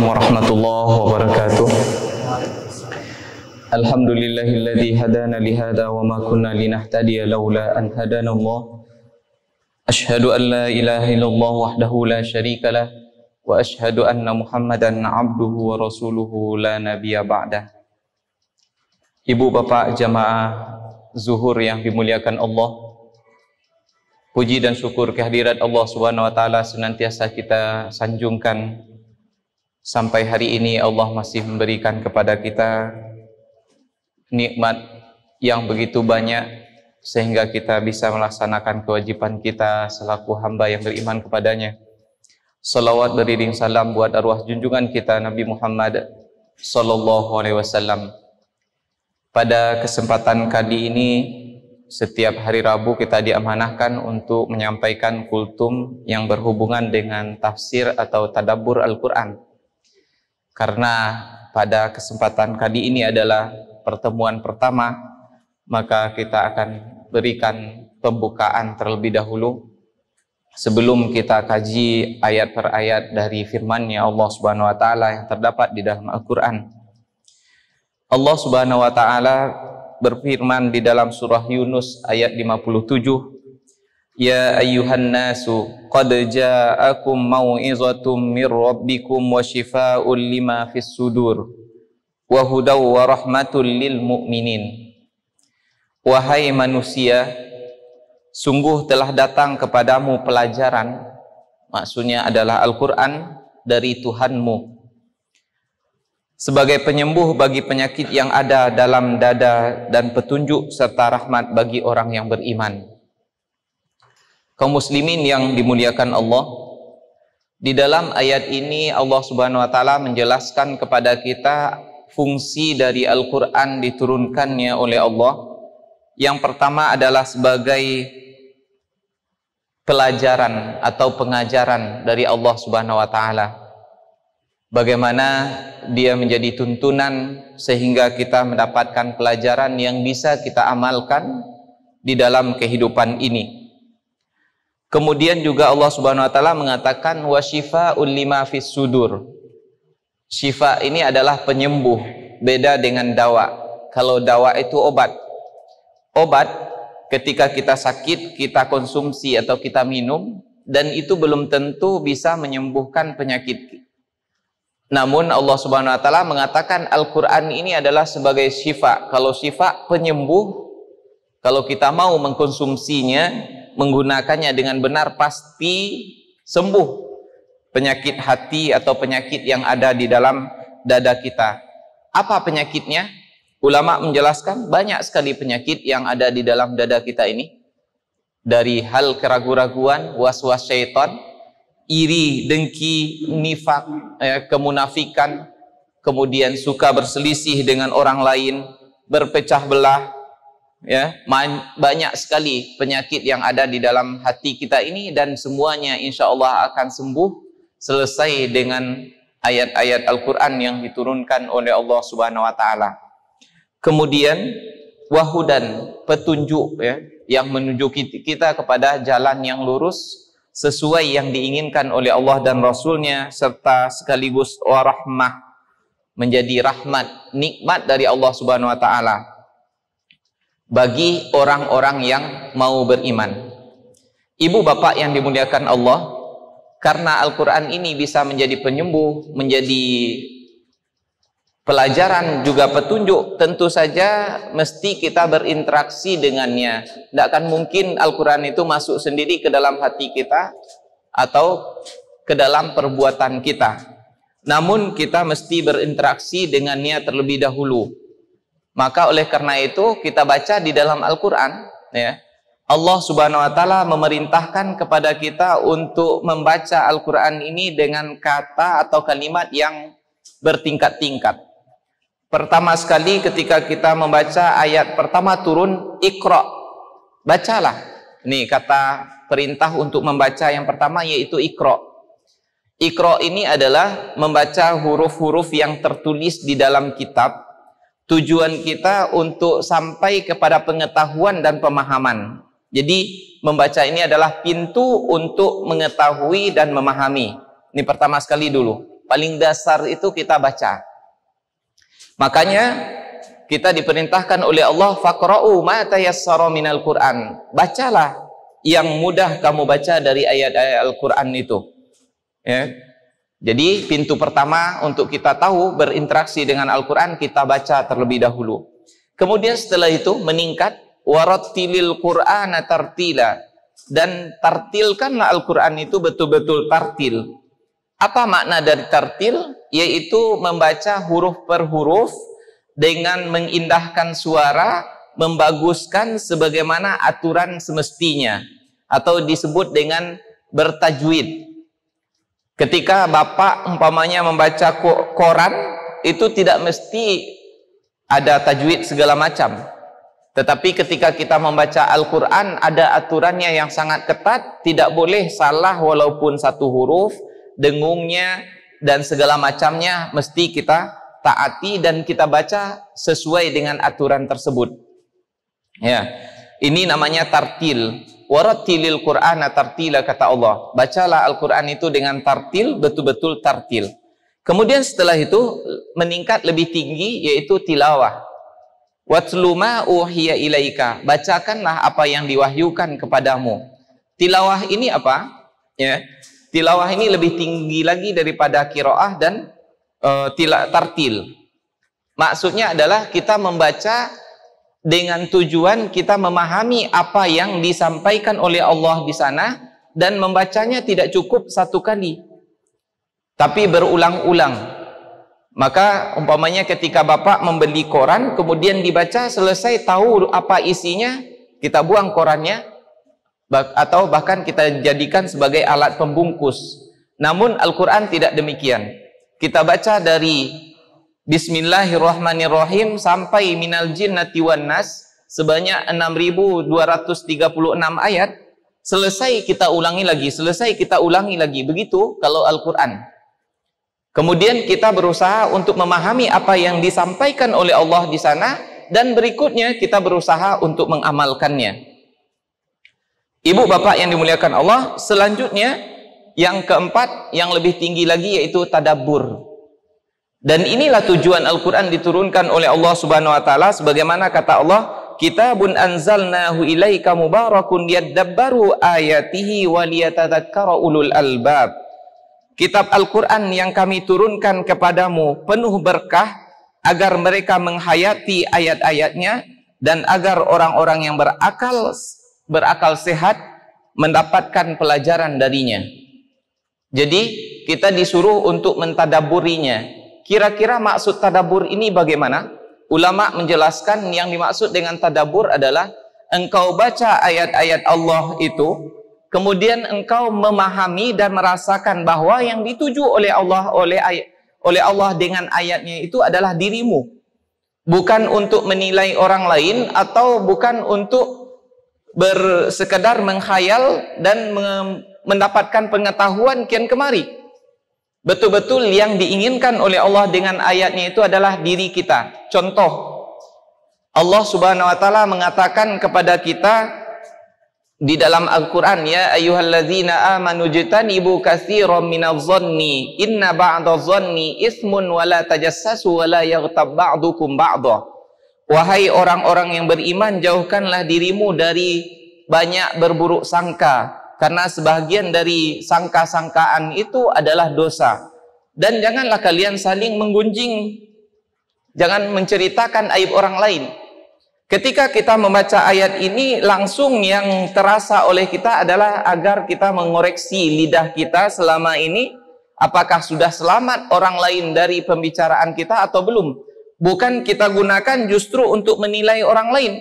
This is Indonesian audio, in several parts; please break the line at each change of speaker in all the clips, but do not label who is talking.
warahmatullahi wabarakatuh. Alhamdulillahilladzi hadana lihada wa ma kunna linahtadiya laula an hadana Allah. Asyhadu an la ilaha illallah wahdahu la syarikalah wa asyhadu anna Muhammadan abduhu wa rasuluhu la nabiyya ba'dah. Ibu bapak jamaah zuhur yang dimuliakan Allah, puji dan syukur kehadirat Allah Subhanahu wa taala senantiasa kita sanjungkan. Sampai hari ini Allah masih memberikan kepada kita nikmat yang begitu banyak sehingga kita bisa melaksanakan kewajiban kita selaku hamba yang beriman kepadanya. Salawat beriring salam buat arwah junjungan kita Nabi Muhammad sallallahu alaihi wasallam. Pada kesempatan kali ini, setiap hari Rabu kita diamanahkan untuk menyampaikan kultum yang berhubungan dengan tafsir atau tadabbur Al-Quran. Karena pada kesempatan kali ini adalah pertemuan pertama, maka kita akan berikan pembukaan terlebih dahulu sebelum kita kaji ayat per ayat dari firman-Nya Allah Subhanahu wa taala yang terdapat di dalam Al-Qur'an. Allah Subhanahu wa taala berfirman di dalam surah Yunus ayat 57, Ya ayyuhan nasu qad ja'akum mau'izatum mir rabbikum wa shifaa'un lima fis sudur wa hudaw wa rahmatul lil mu'minin. Wahai manusia, sungguh telah datang kepadamu pelajaran, maksudnya adalah Al-Quran dari Tuhanmu, sebagai penyembuh bagi penyakit yang ada dalam dada dan petunjuk serta rahmat bagi orang yang beriman. Kaum muslimin yang dimuliakan Allah, di dalam ayat ini Allah Subhanahu wa taala menjelaskan kepada kita fungsi dari Al-Qur'an diturunkannya oleh Allah. Yang pertama adalah sebagai pelajaran atau pengajaran dari Allah Subhanahu wa taala. Bagaimana dia menjadi tuntunan sehingga kita mendapatkan pelajaran yang bisa kita amalkan di dalam kehidupan ini. Kemudian juga Allah Subhanahu wa taala mengatakan wa syifaa'ul lima fis sudur. Syifa ini adalah penyembuh, beda dengan dawa. Kalau dawa itu obat. Obat ketika kita sakit kita konsumsi atau kita minum dan itu belum tentu bisa menyembuhkan penyakit. Namun Allah Subhanahu wa taala mengatakan Al-Qur'an ini adalah sebagai syifa. Kalau syifa penyembuh, kalau kita mau mengkonsumsinya, menggunakannya dengan benar, pasti sembuh penyakit hati atau penyakit yang ada di dalam dada kita. Apa penyakitnya? Ulama menjelaskan banyak sekali penyakit yang ada di dalam dada kita ini. Dari hal keraguan-raguan, was-was syaitan, iri, dengki, nifak, kemunafikan, kemudian suka berselisih dengan orang lain, berpecah belah, ya, banyak sekali penyakit yang ada di dalam hati kita ini, dan semuanya insya Allah akan sembuh selesai dengan ayat-ayat Al-Quran yang diturunkan oleh Allah Subhanahu wa taala. Kemudian wahudan, petunjuk, ya, yang menunjuki kita kepada jalan yang lurus sesuai yang diinginkan oleh Allah dan Rasulnya, serta sekaligus warahmah, menjadi rahmat, nikmat dari Allah Subhanahu wa taala bagi orang-orang yang mau beriman. Ibu bapak yang dimuliakan Allah, karena Al-Quran ini bisa menjadi penyembuh, menjadi pelajaran juga petunjuk, tentu saja mesti kita berinteraksi dengannya. Tidak akan mungkin Al-Quran itu masuk sendiri ke dalam hati kita atau ke dalam perbuatan kita. Namun kita mesti berinteraksi dengannya terlebih dahulu. Maka oleh karena itu kita baca di dalam Al-Quran, ya, Allah Subhanahu wa taala memerintahkan kepada kita untuk membaca Al-Quran ini dengan kata atau kalimat yang bertingkat-tingkat. Pertama sekali ketika kita membaca ayat pertama turun, Iqra, bacalah. Ini kata perintah untuk membaca yang pertama, yaitu Iqra. Iqra ini adalah membaca huruf-huruf yang tertulis di dalam kitab. Tujuan kita untuk sampai kepada pengetahuan dan pemahaman. Jadi membaca ini adalah pintu untuk mengetahui dan memahami. Ini pertama sekali dulu. paling dasar itu kita baca. Makanya kita diperintahkan oleh Allah, faqra'u ma tayassara minal Qur'an. Bacalah yang mudah kamu baca dari ayat-ayat Al-Qur'an itu. Ya. Jadi pintu pertama untuk kita tahu berinteraksi dengan Al-Qur'an, kita baca terlebih dahulu. Kemudian setelah itu meningkat, warattilil Qur'ana tartila, dan tartilkanlah Al-Qur'an itu betul-betul tartil. Apa makna dari tartil? Yaitu membaca huruf per huruf dengan mengindahkan suara, membaguskan sebagaimana aturan semestinya, atau disebut dengan bertajwid. Ketika bapak umpamanya membaca koran, itu tidak mesti ada tajwid segala macam. Tetapi ketika kita membaca Al-Quran, ada aturannya yang sangat ketat, tidak boleh salah walaupun satu huruf, dengungnya dan segala macamnya mesti kita taati dan kita baca sesuai dengan aturan tersebut. Ya, ini namanya tartil. Warattilil Qur'ana tartila, kata Allah. Bacalah Al-Quran itu dengan tartil, betul-betul tartil. Kemudian setelah itu meningkat lebih tinggi, yaitu tilawah. Watlu ma uhiya ilaika, bacakanlah apa yang diwahyukan kepadamu. Tilawah ini apa? Ya, tilawah ini lebih tinggi lagi daripada qiraah dan tartil. Maksudnya adalah kita membaca dengan tujuan kita memahami apa yang disampaikan oleh Allah di sana, dan membacanya tidak cukup satu kali, tapi berulang-ulang. Maka umpamanya ketika bapak membeli koran, kemudian dibaca selesai, tahu apa isinya, kita buang korannya, atau bahkan kita jadikan sebagai alat pembungkus. Namun Al-Quran tidak demikian. Kita baca dari Bismillahirrahmanirrahim sampai minal jinnati wan nas sebanyak 6.236 ayat. Selesai kita ulangi lagi, selesai kita ulangi lagi. Begitu kalau Al-Quran. Kemudian kita berusaha untuk memahami apa yang disampaikan oleh Allah di sana, dan berikutnya kita berusaha untuk mengamalkannya. Ibu bapak yang dimuliakan Allah, selanjutnya yang keempat, yang lebih tinggi lagi, yaitu tadabbur. Dan inilah tujuan Al-Quran diturunkan oleh Allah Subhanahu wa Ta'ala, sebagaimana kata Allah, Kitabun anzalnahu ilaika mubarakun liyadabbaru ayatihi wa liyatadzakkara ulul albab. Kitab Al-Quran yang kami turunkan kepadamu penuh berkah, agar mereka menghayati ayat-ayatnya, dan agar orang-orang yang berakal sehat mendapatkan pelajaran darinya. Jadi kita disuruh untuk mentadaburinya. Kira-kira maksud tadabbur ini bagaimana? Ulama menjelaskan yang dimaksud dengan tadabbur adalah engkau baca ayat-ayat Allah itu, kemudian engkau memahami dan merasakan bahwa yang dituju oleh Allah dengan ayatnya itu adalah dirimu. Bukan untuk menilai orang lain, atau bukan untuk bersekedar menghayal dan mendapatkan pengetahuan kian kemari. Betul-betul yang diinginkan oleh Allah dengan ayatnya itu adalah diri kita. Contoh, Allah Subhanahu wa Ta'ala mengatakan kepada kita di dalam Al-Quran, ya ayyuhalladzina amanu jtanibu katsiran minadh-dhanni inna ba'dadh-dhanni ismun wa la tajassasu wa la yaghtab ba'dukum ba'dha. Wahai orang-orang yang beriman, jauhkanlah dirimu dari banyak berburuk sangka, karena sebahagian dari sangka-sangkaan itu adalah dosa. Dan janganlah kalian saling menggunjing, jangan menceritakan aib orang lain. Ketika kita membaca ayat ini, langsung yang terasa oleh kita adalah agar kita mengoreksi lidah kita selama ini, apakah sudah selamat orang lain dari pembicaraan kita atau belum. Bukan kita gunakan justru untuk menilai orang lain.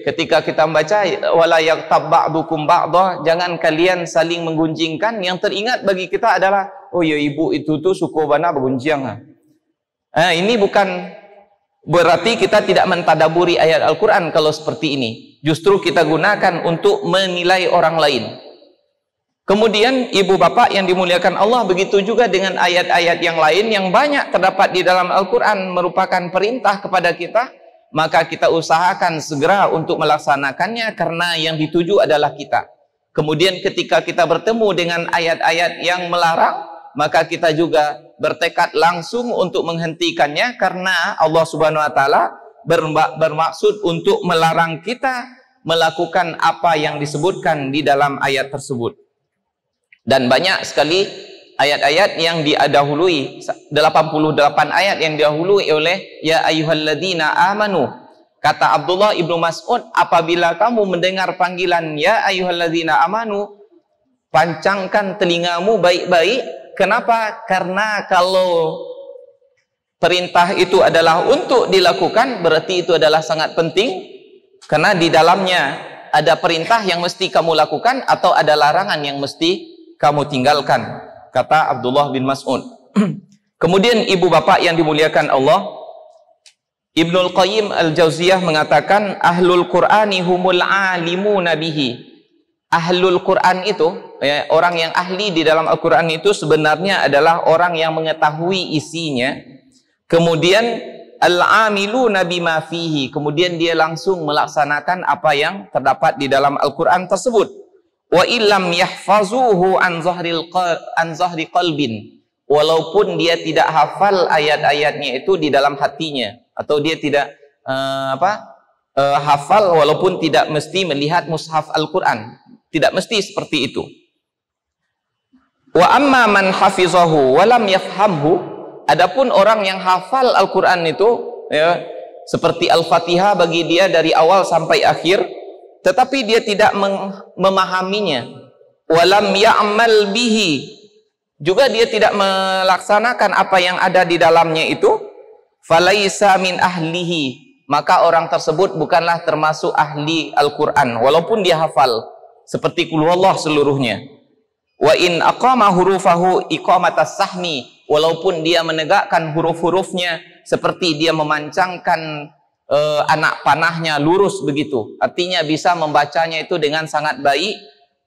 Ketika kita membaca wala yaghtab ba'dukum ba'dha, jangan kalian saling menggunjingkan. Yang teringat bagi kita adalah, oh ya ibu itu tuh suku bana bergunjing. Ini bukan berarti kita tidak mentadaburi ayat Al-Quran kalau seperti ini. Justru kita gunakan untuk menilai orang lain. Kemudian ibu bapak yang dimuliakan Allah, begitu juga dengan ayat-ayat yang lain yang banyak terdapat di dalam Al-Quran merupakan perintah kepada kita. Maka kita usahakan segera untuk melaksanakannya, karena yang dituju adalah kita. Kemudian ketika kita bertemu dengan ayat-ayat yang melarang, maka kita juga bertekad langsung untuk menghentikannya, karena Allah Subhanahu wa taala bermaksud untuk melarang kita melakukan apa yang disebutkan di dalam ayat tersebut. Dan banyak sekali ayat-ayat yang didahului, 88 ayat yang didahului oleh ya ayyuhalladzina amanu. Kata Abdullah ibnu Mas'ud, apabila kamu mendengar panggilan ya ayyuhalladzina amanu, pancangkan telingamu baik-baik. Kenapa? Karena kalau perintah itu adalah untuk dilakukan, berarti itu adalah sangat penting, karena di dalamnya ada perintah yang mesti kamu lakukan atau ada larangan yang mesti kamu tinggalkan, kata Abdullah bin Mas'ud. Kemudian ibu bapak yang dimuliakan Allah, Ibnul Qayyim Al-Jauziyah mengatakan, ahlul Qur'ani humul alimuna bihi. Ahlul Quran itu, ya, orang yang ahli di dalam Al-Quran itu sebenarnya adalah orang yang mengetahui isinya. Kemudian al-amiluna bima fihi, kemudian dia langsung melaksanakan apa yang terdapat di dalam Al-Quran tersebut. Wa illam yahfazuhu an zahri qalbin, walaupun dia tidak hafal ayat-ayatnya itu di dalam hatinya, atau dia tidak hafal walaupun tidak mesti melihat mushaf Al-Quran, tidak mesti seperti itu. Wa amma man hafizahu wa lam yafhamhu, adapun orang yang hafal Al-Quran itu, ya, seperti Al-Fatihah bagi dia dari awal sampai akhir, tetapi dia tidak memahaminya, walam ya'mal bihi, juga dia tidak melaksanakan apa yang ada di dalamnya itu, falaisa min ahlihi, maka orang tersebut bukanlah termasuk ahli Al-Quran walaupun dia hafal seperti qul huwallah seluruhnya. Wa in aqama hurufahu iqamatas sahmi, walaupun dia menegakkan huruf-hurufnya seperti dia memancangkan anak panahnya lurus begitu, artinya bisa membacanya itu dengan sangat baik,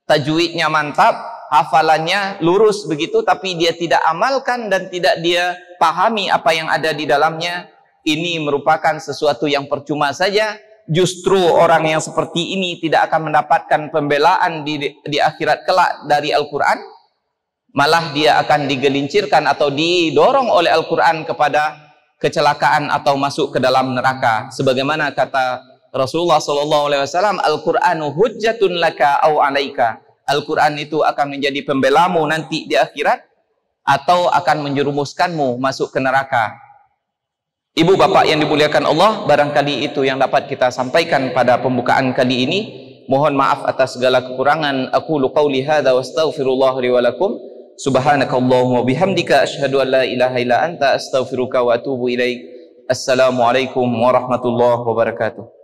tajwidnya mantap, hafalannya lurus begitu, tapi dia tidak amalkan dan tidak dia pahami apa yang ada di dalamnya, ini merupakan sesuatu yang percuma saja. Justru orang yang seperti ini tidak akan mendapatkan pembelaan di akhirat kelak dari Al-Quran, malah dia akan digelincirkan atau didorong oleh Al-Quran kepada kecelakaan atau masuk ke dalam neraka. Sebagaimana kata Rasulullah SAW, Al-Qur'anu hujjatun laka au alaika. Al-Quran itu akan menjadi pembelamu nanti di akhirat, atau akan menjerumuskanmu masuk ke neraka. Ibu bapak yang dimuliakan Allah, barangkali itu yang dapat kita sampaikan pada pembukaan kali ini. Mohon maaf atas segala kekurangan. Aqulu qawli hadza wa astaghfirullah li wa lakum. Subhanakallahumma bihamdika asyhadu an la ilaha illa anta astaghfiruka wa atubu ilaik. Assalamualaikum warahmatullahi wabarakatuh.